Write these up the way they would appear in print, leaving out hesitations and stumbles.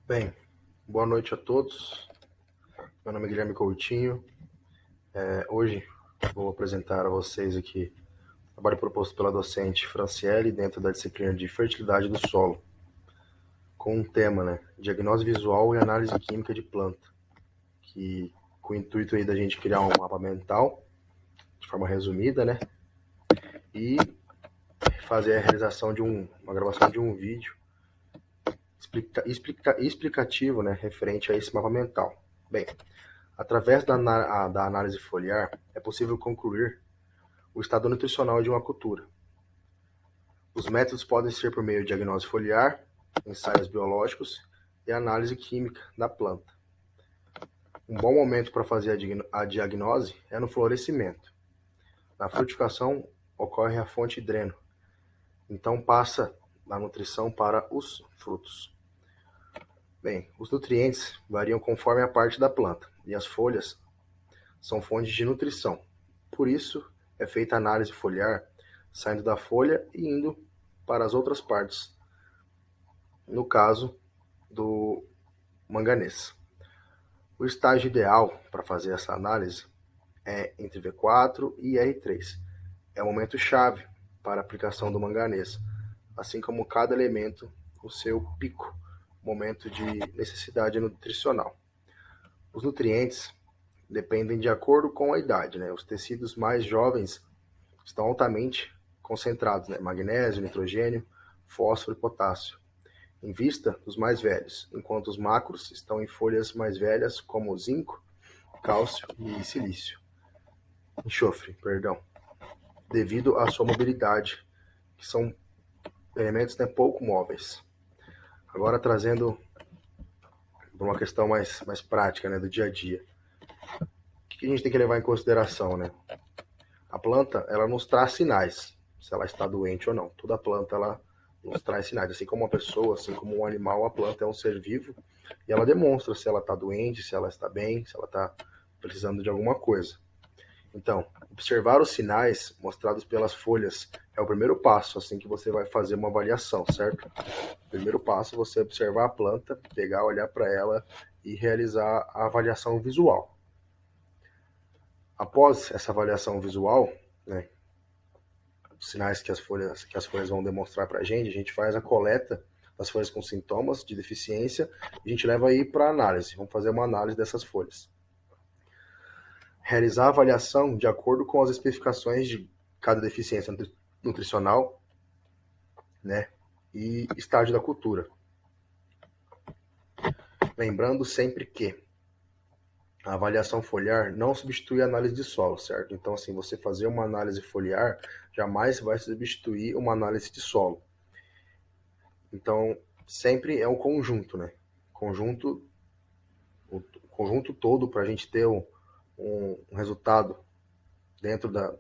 Bem, boa noite a todos. Meu nome é Guilherme Coutinho. Hoje vou apresentar a vocês aqui o trabalho proposto pela docente Franciele dentro da disciplina de fertilidade do solo, com um tema, diagnose visual e análise química de planta, que com o intuito aí da gente criar um mapa mental, de forma resumida, e fazer a realização de uma gravação de um vídeo explicativo, referente a esse mapa mental. Bem, através da análise foliar, é possível concluir o estado nutricional de uma cultura. Os métodos podem ser por meio de diagnose foliar, ensaios biológicos e análise química da planta. Um bom momento para fazer a diagnose é no florescimento. Na frutificação ocorre a fonte dreno, então passa a nutrição para os frutos. Bem, os nutrientes variam conforme a parte da planta, e as folhas são fontes de nutrição. Por isso, é feita a análise foliar, saindo da folha e indo para as outras partes, no caso do manganês. O estágio ideal para fazer essa análise é entre V4 e R3. É o momento chave para a aplicação do manganês, assim como cada elemento o seu pico, momento de necessidade nutricional. Os nutrientes dependem de acordo com a idade. Os tecidos mais jovens estão altamente concentrados, magnésio, nitrogênio, fósforo e potássio, em vista dos mais velhos, enquanto os macros estão em folhas mais velhas, como zinco, cálcio e enxofre, devido à sua mobilidade, que são elementos pouco móveis. Agora trazendo para uma questão mais prática, do dia a dia. O que a gente tem que levar em consideração, A planta, ela nos traz sinais, se ela está doente ou não. Toda planta, ela nos traz sinais. Assim como uma pessoa, assim como um animal, a planta é um ser vivo e ela demonstra se ela está doente, se ela está bem, se ela está precisando de alguma coisa. Então, observar os sinais mostrados pelas folhas é o primeiro passo, assim que você vai fazer uma avaliação, certo? O primeiro passo é você observar a planta, pegar, olhar para ela e realizar a avaliação visual. Após essa avaliação visual, os sinais que as folhas vão demonstrar para a gente faz a coleta das folhas com sintomas de deficiência e a gente leva aí para análise. Vamos fazer uma análise dessas folhas. Realizar a avaliação de acordo com as especificações de cada deficiência nutricional, e estágio da cultura. Lembrando sempre que a avaliação foliar não substitui a análise de solo, certo? Então, assim, você fazer uma análise foliar jamais vai substituir uma análise de solo. Então, sempre é um conjunto, O conjunto todo para a gente ter um resultado dentro da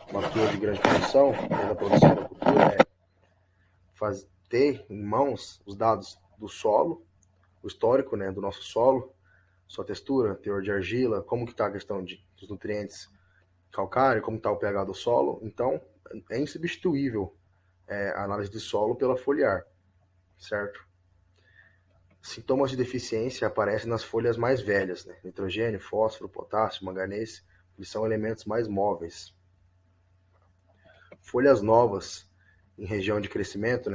cultura de grande produção, da produção da cultura, ter em mãos os dados do solo, o histórico, do nosso solo, sua textura, teor de argila, como que está a questão dos nutrientes calcário, como está o pH do solo. Então, é insubstituível a análise de solo pela foliar, certo? Sintomas de deficiência aparecem nas folhas mais velhas, nitrogênio, fósforo, potássio, manganês, eles são elementos mais móveis. Folhas novas em região de crescimento,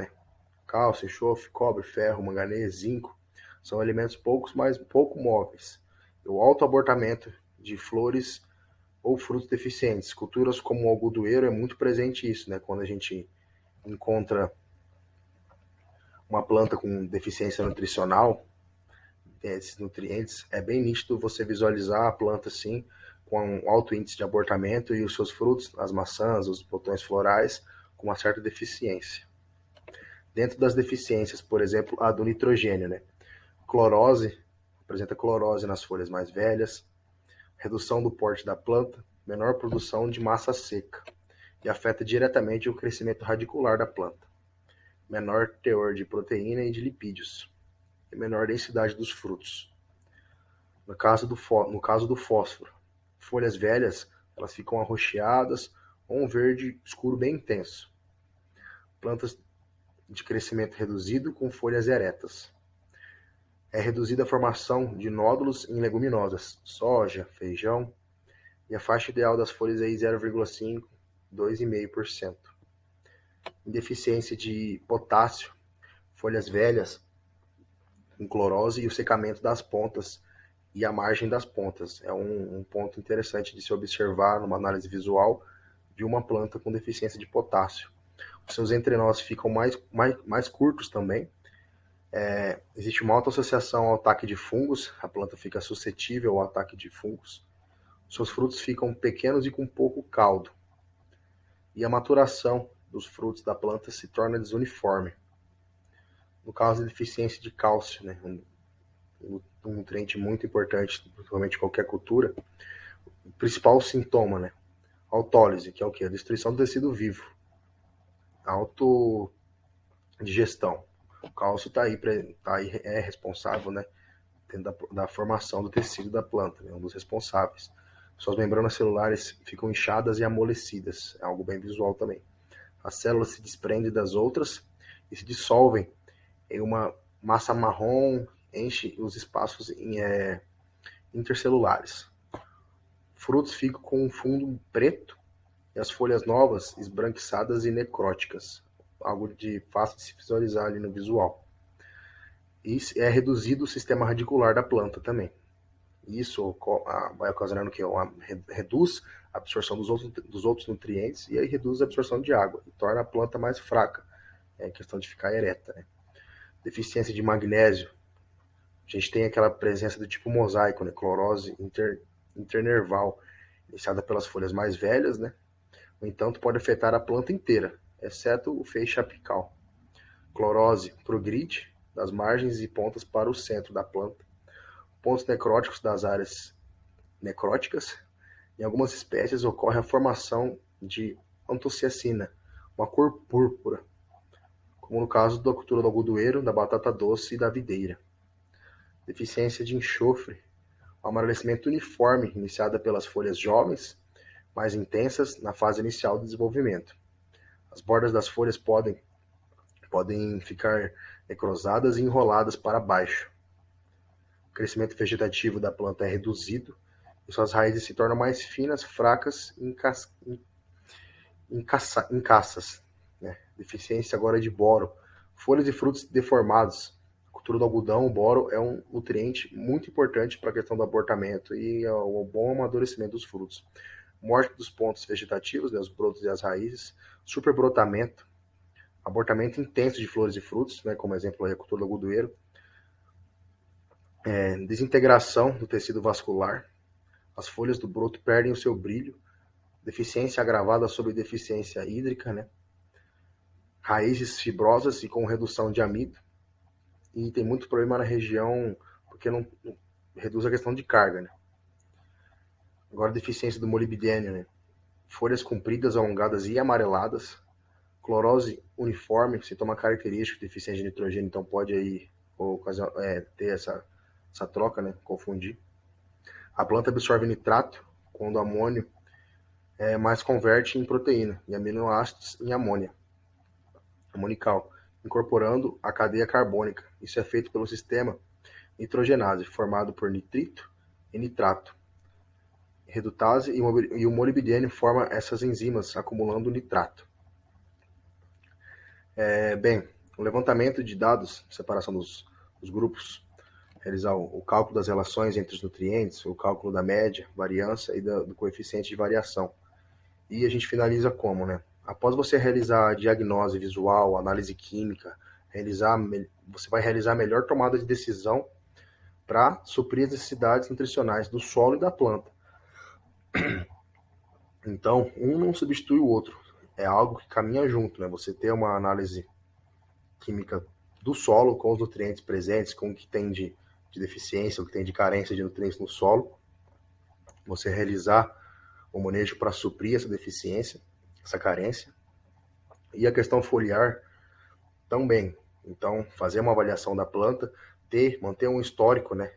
cálcio, enxofre, cobre, ferro, manganês, zinco, são elementos pouco móveis. O alto abortamento de flores ou frutos deficientes. Culturas como o algodoeiro é muito presente isso, quando a gente encontra uma planta com deficiência nutricional, esses nutrientes, é bem nítido você visualizar a planta assim, com um alto índice de abortamento e os seus frutos, as maçãs, os botões florais, com uma certa deficiência. Dentro das deficiências, por exemplo, a do nitrogênio, Clorose, apresenta clorose nas folhas mais velhas, redução do porte da planta, menor produção de massa seca, e afeta diretamente o crescimento radicular da planta, menor teor de proteína e de lipídios, e menor densidade dos frutos. No caso do fósforo, folhas velhas, elas ficam arroxeadas ou um verde escuro bem intenso. Plantas de crescimento reduzido com folhas eretas. É reduzida a formação de nódulos em leguminosas, soja, feijão, e a faixa ideal das folhas é 0,5, 2,5%. Em deficiência de potássio, folhas velhas, com clorose e o secamento das pontas e a margem das pontas. É um ponto interessante de se observar numa análise visual de uma planta com deficiência de potássio. Os seus entrenós ficam mais curtos também. Existe uma alta associação ao ataque de fungos, a planta fica suscetível ao ataque de fungos. Seus frutos ficam pequenos e com pouco caldo. E a maturação dos frutos da planta se torna desuniforme. No caso de deficiência de cálcio, né, um nutriente muito importante, principalmente em qualquer cultura, o principal sintoma, né, autólise, que é o que? A destruição do tecido vivo. Autodigestão. O cálcio está aí, é responsável, né, da formação do tecido da planta, né, um dos responsáveis. Suas membranas celulares ficam inchadas e amolecidas, é algo bem visual também. As células se desprendem das outras e se dissolvem em uma massa marrom, enche os espaços intercelulares. Frutos ficam com um fundo preto e as folhas novas esbranquiçadas e necróticas, algo de fácil de se visualizar ali no visual. E é reduzido o sistema radicular da planta também. Isso vai ocasionando que reduz a absorção dos outros nutrientes e aí reduz a absorção de água e torna a planta mais fraca. É questão de ficar ereta, né? Deficiência de magnésio. A gente tem aquela presença do tipo mosaico, né? Clorose internerval, iniciada pelas folhas mais velhas, né? No entanto, pode afetar a planta inteira, exceto o feixe apical. Clorose progride das margens e pontas para o centro da planta. Pontos necróticos das áreas necróticas. Em algumas espécies ocorre a formação de antociacina, uma cor púrpura, como no caso da cultura do algodoeiro, da batata doce e da videira. Deficiência de enxofre, o amarelecimento uniforme iniciada pelas folhas jovens, mais intensas na fase inicial do desenvolvimento. As bordas das folhas podem ficar necrosadas e enroladas para baixo. O crescimento vegetativo da planta é reduzido e suas raízes se tornam mais finas, fracas e caças. Né? Deficiência agora de boro. Folhas e frutos deformados. A cultura do algodão, o boro é um nutriente muito importante para a questão do abortamento e o bom amadurecimento dos frutos. Morte dos pontos vegetativos, né, os brotos e as raízes. Superbrotamento. Abortamento intenso de flores e frutos, né, como exemplo a cultura do algodoeiro. Desintegração do tecido vascular. As folhas do broto perdem o seu brilho. Deficiência agravada sobre deficiência hídrica, né? Raízes fibrosas e com redução de amido. E tem muito problema na região, porque não reduz a questão de carga, né? Agora, deficiência do molibdênio, né? Folhas compridas, alongadas e amareladas. Clorose uniforme, sintoma característico de deficiência de nitrogênio, então pode aí ter essa troca, né? Confundir. A planta absorve nitrato quando o amônio mais converte em proteína e aminoácidos em amônia amonical, incorporando a cadeia carbônica. Isso é feito pelo sistema nitrogenase, formado por nitrito e nitrato. Redutase e o molibdênio forma essas enzimas, acumulando nitrato. O levantamento de dados, separação dos grupos, realizar o cálculo das relações entre os nutrientes, o cálculo da média, variância e do coeficiente de variação. E a gente finaliza como, né? Após você realizar a diagnose visual, análise química, você vai realizar a melhor tomada de decisão para suprir as necessidades nutricionais do solo e da planta. Então, um não substitui o outro. É algo que caminha junto, né? Você ter uma análise química do solo com os nutrientes presentes, com o que tem de deficiência, o que tem de carência de nutrientes no solo. Você realizar o manejo para suprir essa deficiência, essa carência. E a questão foliar também. Então, fazer uma avaliação da planta, manter um histórico, né,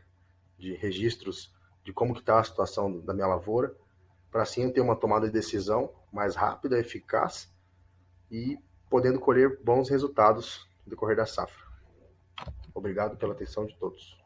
de registros de como que está a situação da minha lavoura, para assim eu ter uma tomada de decisão mais rápida, eficaz e podendo colher bons resultados no decorrer da safra. Obrigado pela atenção de todos.